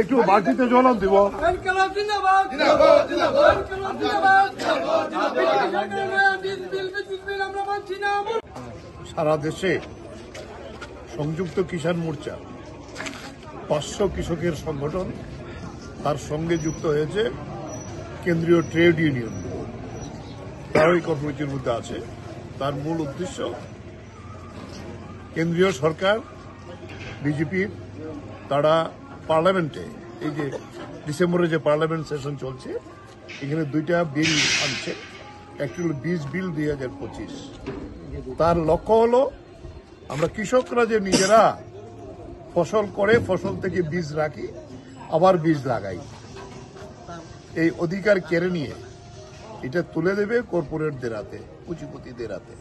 একটু বাড়তিতে জবাব দিব। সারা দেশে সংযুক্ত কিষাণ মোর্চা 500 কৃষকের সংগঠন, তার সঙ্গে যুক্ত হয়েছে কেন্দ্রীয় ট্রেড ইউনিয়ন, তারাই কর্মসূচির মধ্যে আছে। তার মূল উদ্দেশ্য কেন্দ্রীয় সরকার বিজেপির তারা পার্লামেন্টে, এই যে ডিসেম্বরে যে পার্লামেন্ট সেশন চলছে, এখানে 2টা বিল আনছে। একটি হল বীজ বিল 2025। তার লক্ষ্য হল আমরা কৃষকরা যে নিজেরা ফসল করে ফসল থেকে বীজ রাখি, আবার বীজ লাগাই, এই অধিকার কেড়ে নিয়ে এটা তুলে দেবে কর্পোরেটদের হাতে, পুঁজিপতিদের হাতে।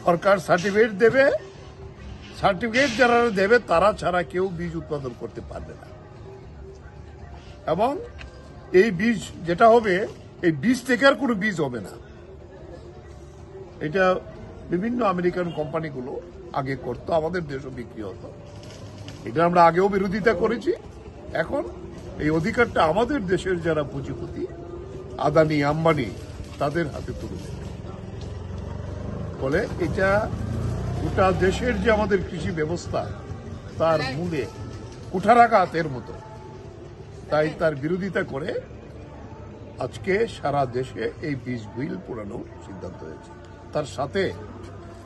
সরকার সার্টিফিকেট দেবে, সার্টিফিকেট যারা দেবে তারা ছাড়া কেউ বীজ উৎপাদন করতে পারবে না। এবং এই বীজ যেটা হবে, এই বীজ থেকে আর কোনো বীজ হবে না। এটা বিভিন্ন আমেরিকান কোম্পানিগুলো আগে করতো, আমাদের দেশও বিক্রি হতো। এটা আমরা আগেও বিরোধিতা করেছি। এখন এই অধিকারটা আমাদের দেশের যারা পুঁজিপতি, আদানি আম্বানি, তাদের হাতে তুলে দেবে। ফলে এটা গোটা দেশের যে আমাদের কৃষি ব্যবস্থা, তার মূলে কুঠারাঘাতের মতো। তাই তার বিরোধিতা করে আজকে সারা দেশে এই বীজ বিল পুরানোর সিদ্ধান্ত হয়েছে। তার সাথে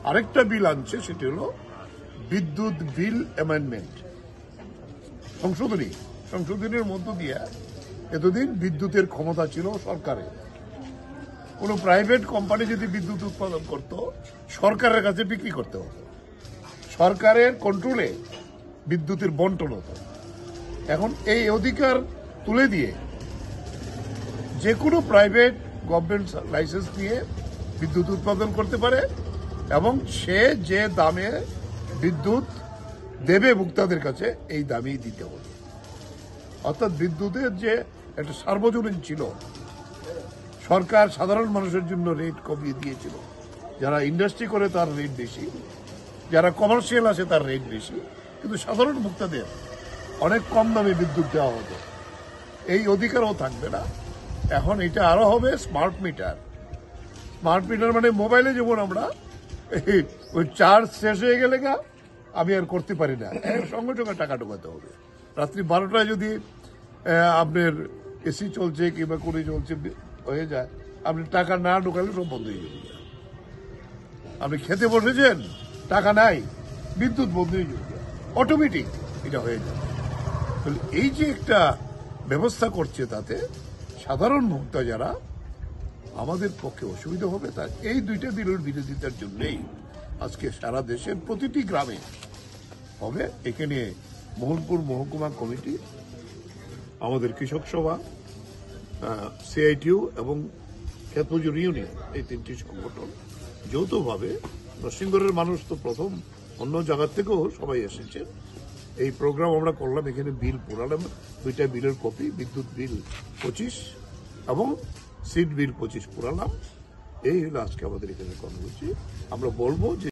আরেকটা বিল আনছে, সেটি হল বিদ্যুৎ বিল অ্যামেন্ডমেন্ট, সংশোধনীর মধ্য দিয়ে এতদিন বিদ্যুতের ক্ষমতা ছিল সরকারের। কোন প্রাইভেট কোম্পানি যদি বিদ্যুৎ উৎপাদন করত, সরকারের কাছে বিক্রি করতে হতো, সরকারের কন্ট্রোলে বিদ্যুতের বন্টন হতো। এখন এই অধিকার তুলে দিয়ে যে কোনো প্রাইভেট গভর্নমেন্ট লাইসেন্স নিয়ে বিদ্যুৎ উৎপাদন করতে পারে, এবং সে যে দামে বিদ্যুৎ দেবে ভোক্তাদের কাছে, এই দামেই দিতে হবে। অর্থাৎ বিদ্যুতের যে একটা সার্বজনীন ছিল, সরকার সাধারণ মানুষের জন্য রেট কমিয়ে দিয়েছিল। যারা ইন্ডাস্ট্রি করে তার রেট বেশি, যারা কমার্শিয়াল আছে তার রেট বেশি, কিন্তু সাধারণ ভোক্তাদের অনেক কম দামে বিদ্যুৎ দেওয়া হতো। এই অধিকারও থাকবে না। এখন এটা আরো হবে স্মার্ট মিটার। স্মার্ট মিটার মানে মোবাইলে যেমন আমরা ওই চার্জ শেষ হয়ে গেলে আমি আর করতে পারি না, সঙ্গে সঙ্গে টাকা ঢোকাতে হবে। রাত্রি 12টায় যদি আপনার এসি চলছে কিংবা কুড়ি চলছে হয়ে যায়, আপনি টাকা না ঢোকালে সব বন্ধ হয়ে যাবে। আপনি খেতে বসেছেন, টাকা নাই, বিদ্যুৎ বন্ধ হয়ে যাবে, অটোমেটিক এটা হয়ে যাবে। এই যে একটা ব্যবস্থা করছে, তাতে সাধারণ ভোক্তা যারা, আমাদের পক্ষে অসুবিধা হবে। তার এই 2টা বিলের বিরোধিতার জন্যই আজকে সারা দেশের প্রতিটি গ্রামে হবে। এখানে মোহনপুর মহকুমা কমিটি, আমাদের কৃষক সভা, সিআইটিউ এবং ক্ষেত মজুর ইউনিয়ন, এই 3টি সংগঠন যৌথভাবে, নরসিংগড়ের মানুষ তো প্রথম, অন্য জায়গার থেকেও সবাই এসেছে। এই প্রোগ্রাম আমরা করলাম, এখানে বিল পুরালাম, 2টা বিলের কপি, বিদ্যুৎ বিল 25 এবং সিড বিল 25 পুরালাম। এই হলো আজকে আমাদের এখানে কর্মসূচি। আমরা বলবো যে